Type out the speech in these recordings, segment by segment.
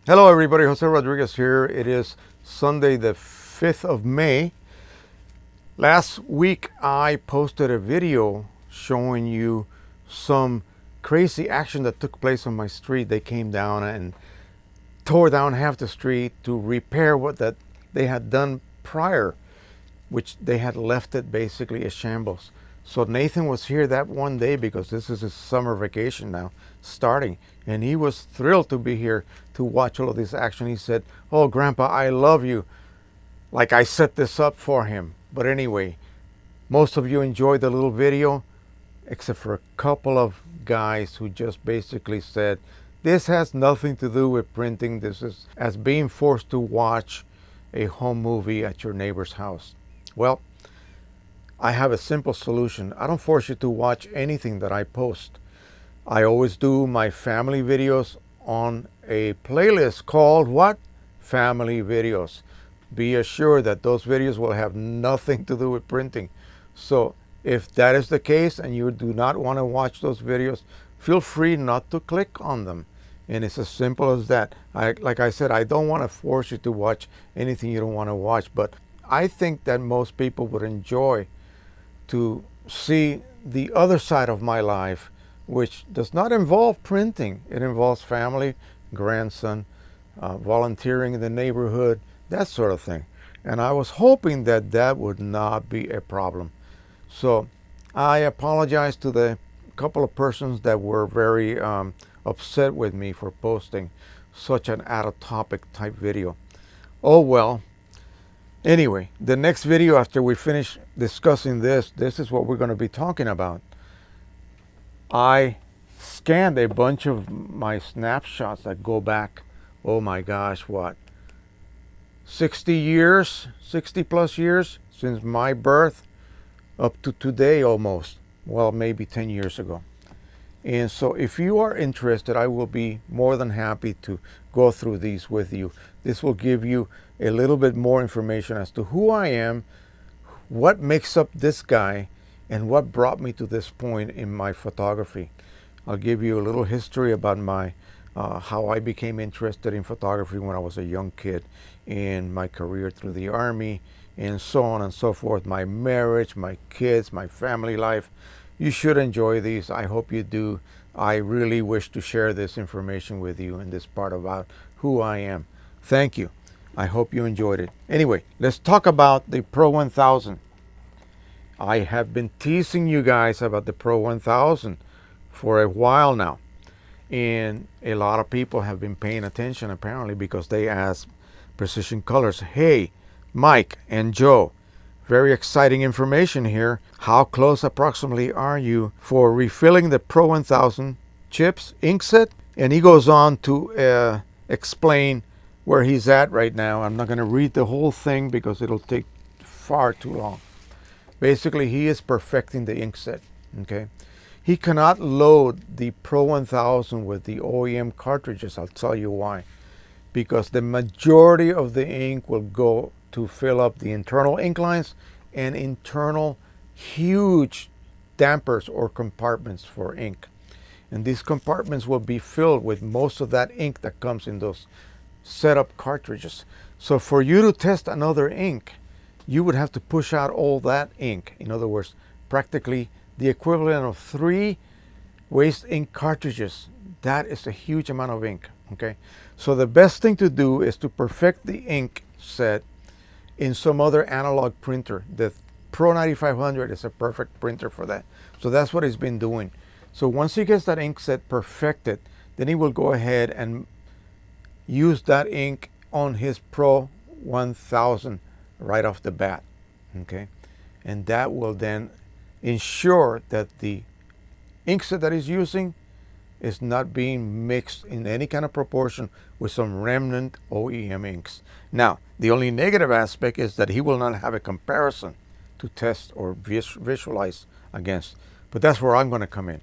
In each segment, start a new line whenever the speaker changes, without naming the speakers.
Hello everybody, Jose Rodriguez here. It is Sunday the 5th of May. Last week I posted a video showing you some crazy action that took place on my street. They came down and tore down half the street to repair what that they had done prior, which they had left it basically a shambles. So Nathan was here that one day because this is his summer vacation now starting, and he was thrilled to be here to watch all of this action. He said, "Oh, Grandpa, I love you," like I set this up for him. But anyway, most of you enjoyed the little video, except for a couple of guys who just basically said, "This has nothing to do with printing. This is as being forced to watch a home movie at your neighbor's house." Well, I have a simple solution. I don't force you to watch anything that I post. I always do my family videos on a playlist called what? Family videos. Be assured that those videos will have nothing to do with printing. So if that is the case and you do not want to watch those videos, feel free not to click on them. And it's as simple as that. Like I said, I don't want to force you to watch anything you don't want to watch, but I think that most people would enjoy to see the other side of my life, which does not involve printing. It involves family, grandson, volunteering in the neighborhood, that sort of thing. And I was hoping that that would not be a problem. So I apologize to the couple of persons that were very upset with me for posting such an out of topic type video. Oh well. Anyway, the next video after we finish discussing this is what we're going to be talking about. I scanned a bunch of my snapshots that go back, oh my gosh, what? 60 years, 60 plus years since my birth up to today almost. Well, maybe 10 years ago. And so if you are interested, I will be more than happy to go through these with you. This will give you a little bit more information as to who I am, what makes up this guy, and what brought me to this point in my photography. I'll give you a little history about my how I became interested in photography when I was a young kid, in my career through the Army, and so on and so forth. My marriage, my kids, my family life. You should enjoy these. I hope you do. I really wish to share this information with you in this part about who I am. Thank you. I hope you enjoyed it. Anyway, let's talk about the Pro 1000. I have been teasing you guys about the Pro 1000 for a while now. And a lot of people have been paying attention apparently because they asked Precision Colors, "Hey, Mike and Joe, very exciting information here. How close approximately are you for refilling the Pro 1000 chips ink set?" And he goes on to explain where he's at right now. I'm not going to read the whole thing because it'll take far too long. Basically, he is perfecting the ink set. Okay, he cannot load the Pro 1000 with the OEM cartridges. I'll tell you why. Because the majority of the ink will go to fill up the internal ink lines and internal huge dampers or compartments for ink. And these compartments will be filled with most of that ink that comes in those setup cartridges. So for you to test another ink, you would have to push out all that ink. In other words, practically the equivalent of 3 waste ink cartridges. That is a huge amount of ink. Okay, so the best thing to do is to perfect the ink set in some other analog printer. The Pro 9500 is a perfect printer for that. So that's what he's been doing. So once he gets that ink set perfected, then he will go ahead and use that ink on his Pro 1000 right off the bat. Okay, and that will then ensure that the ink set that he's using is not being mixed in any kind of proportion with some remnant OEM inks. Now, the only negative aspect is that he will not have a comparison to test or visualize against. But that's where I'm going to come in.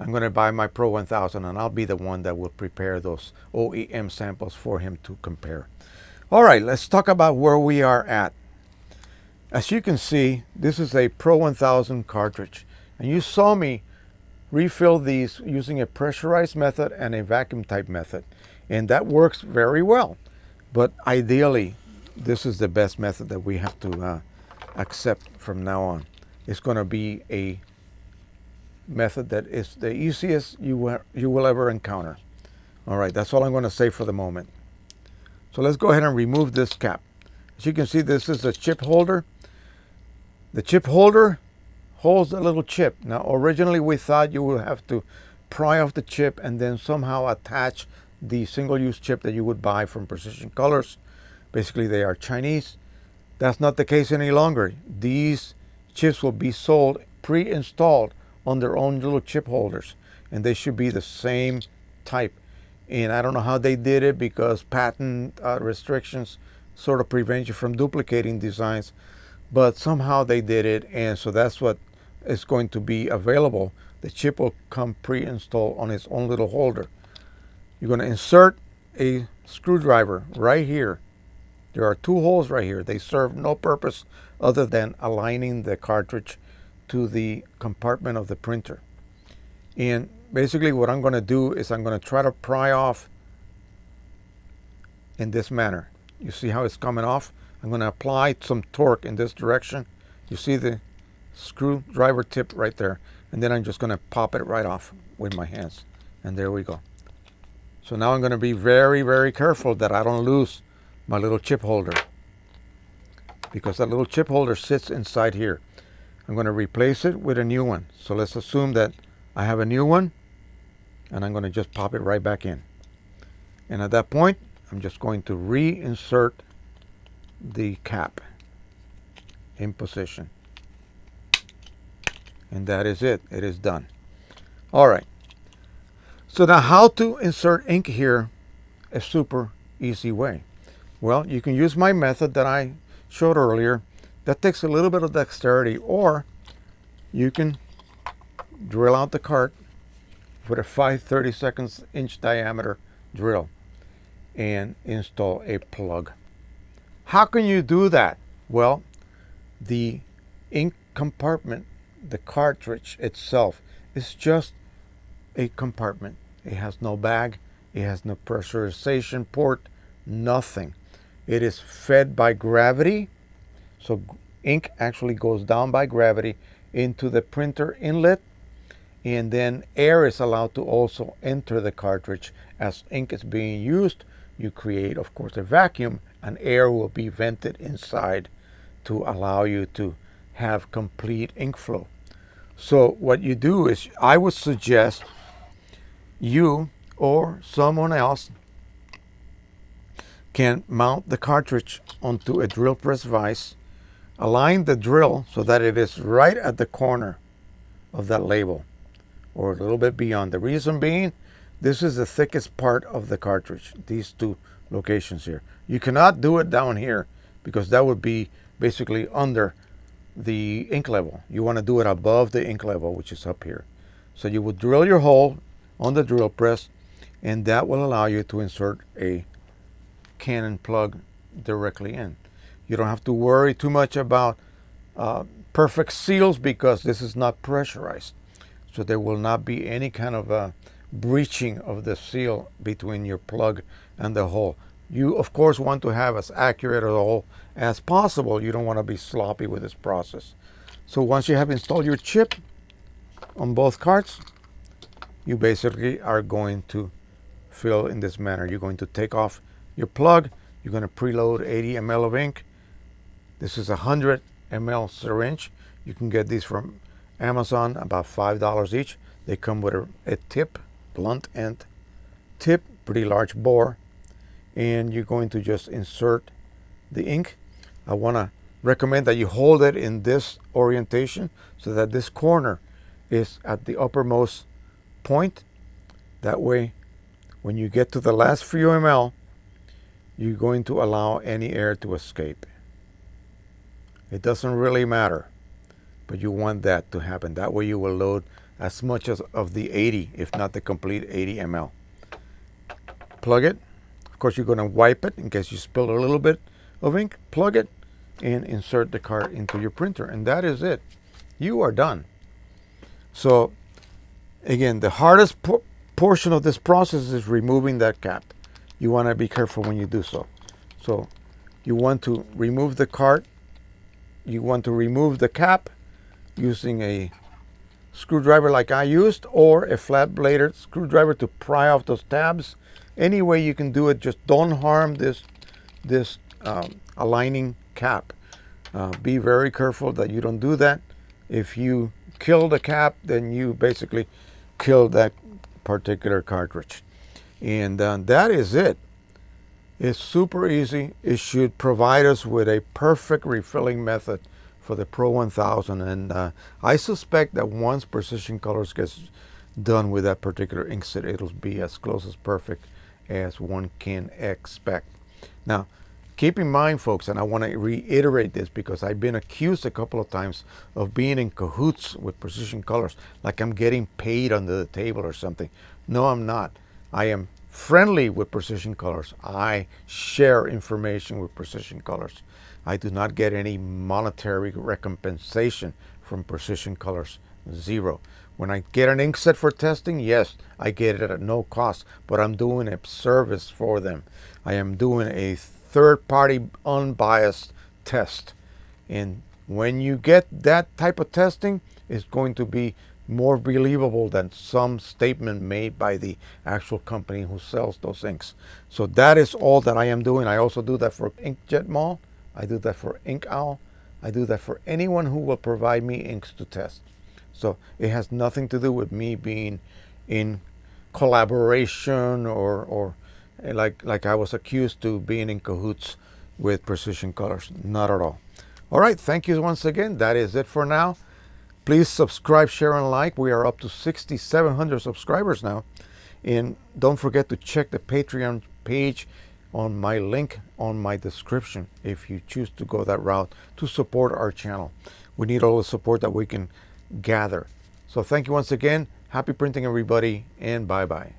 I'm going to buy my Pro 1000 and I'll be the one that will prepare those OEM samples for him to compare. All right, let's talk about where we are at. As you can see, this is a Pro 1000 cartridge. And you saw me refill these using a pressurized method and a vacuum type method. And that works very well. But ideally, this is the best method that we have to accept from now on. It's going to be a method that is the easiest you will ever encounter. All right, that's all I'm going to say for the moment. So let's go ahead and remove this cap. As you can see, this is a chip holder. The chip holder holds a little chip. Now, originally we thought you would have to pry off the chip and then somehow attach the single-use chip that you would buy from Precision Colors. Basically, they are Chinese. That's not the case any longer. These chips will be sold pre-installed on their own little chip holders, and they should be the same type. And I don't know how they did it, because patent restrictions sort of prevent you from duplicating designs, but somehow they did it, and so that's what is going to be available. The chip will come pre-installed on its own little holder. You're going to insert a screwdriver right here. There are two holes right here. They serve no purpose other than aligning the cartridge to the compartment of the printer. And basically what I'm going to do is I'm going to try to pry off in this manner. You see how it's coming off? I'm going to apply some torque in this direction. You see the screwdriver tip right there. And then I'm just going to pop it right off with my hands. And there we go. So now I'm going to be very, very careful that I don't lose my little chip holder, because that little chip holder sits inside here. I'm going to replace it with a new one. So let's assume that I have a new one, and I'm going to just pop it right back in. And at that point, I'm just going to reinsert the cap in position. And that is it. It is done. All right. So now how to insert ink here, a super easy way. Well, you can use my method that I showed earlier. That takes a little bit of dexterity, or you can drill out the cart with a 5/32 diameter drill and install a plug. How can you do that? Well, the ink compartment, the cartridge itself, is just a compartment. It has no bag, it has no pressurization port, nothing. It is fed by gravity, so ink actually goes down by gravity into the printer inlet, and then air is allowed to also enter the cartridge. As ink is being used, you create, of course, a vacuum, and air will be vented inside to allow you to have complete ink flow. So what you do is, I would suggest you or someone else can mount the cartridge onto a drill press vise, align the drill so that it is right at the corner of that label, or a little bit beyond. The reason being, this is the thickest part of the cartridge, these two locations here. You cannot do it down here, because that would be basically under the ink level. You want to do it above the ink level, which is up here. So you would drill your hole on the drill press, and that will allow you to insert a Canon plug directly in. You don't have to worry too much about perfect seals, because this is not pressurized. So there will not be any kind of breaching of the seal between your plug and the hole. You, of course, want to have as accurate a hole as possible. You don't want to be sloppy with this process. So once you have installed your chip on both carts, you basically are going to fill in this manner. You're going to take off your plug. You're going to preload 80 ml of ink. This is a 100 ml syringe. You can get these from Amazon, about $5 each. They come with a tip, blunt end tip, pretty large bore, and you're going to just insert the ink. I want to recommend that you hold it in this orientation so that this corner is at the uppermost point. That way, when you get to the last few ml, you're going to allow any air to escape. It doesn't really matter, but you want that to happen. That way you will load as much as of the 80, if not the complete 80 ml. Plug it. Of course, you're going to wipe it in case you spill a little bit of ink. Plug it and insert the cart into your printer, and that is it. You are done. So again, the hardest portion of this process is removing that cap. you want to be careful when you do so. So you want to remove the cart, you want to remove the cap using a screwdriver like I used, or a flat bladed screwdriver to pry off those tabs. Any way you can do it, just don't harm this aligning cap. Be very careful that you don't do that. If you kill the cap, then you basically kill that particular cartridge. And that is it. It's super easy. It should provide us with a perfect refilling method for the Pro 1000. And I suspect that once Precision Colors gets done with that particular inkset, it'll be as close as perfect as one can expect. Now, keep in mind, folks, and I want to reiterate this because I've been accused a couple of times of being in cahoots with Precision Colors, like I'm getting paid under the table or something. No, I'm not. I am friendly with Precision Colors. I share information with Precision Colors. I do not get any monetary recompensation from Precision Colors. Zero. When I get an inkset for testing, yes, I get it at no cost, but I'm doing a service for them. I am doing a third-party unbiased test. And when you get that type of testing, it's going to be more believable than some statement made by the actual company who sells those inks. So that is all that I am doing. I also do that for Inkjet Mall. I do that for Ink Owl. I do that for anyone who will provide me inks to test. So it has nothing to do with me being in collaboration or like I was accused to being in cahoots with Precision Colors. Not at all. All right, thank you once again. That is it for now. Please subscribe, share, and like. We are up to 6,700 subscribers now. And don't forget to check the Patreon page on my link on my description if you choose to go that route to support our channel. We need all the support that we can gather. So thank you once again. Happy printing, everybody, and bye-bye.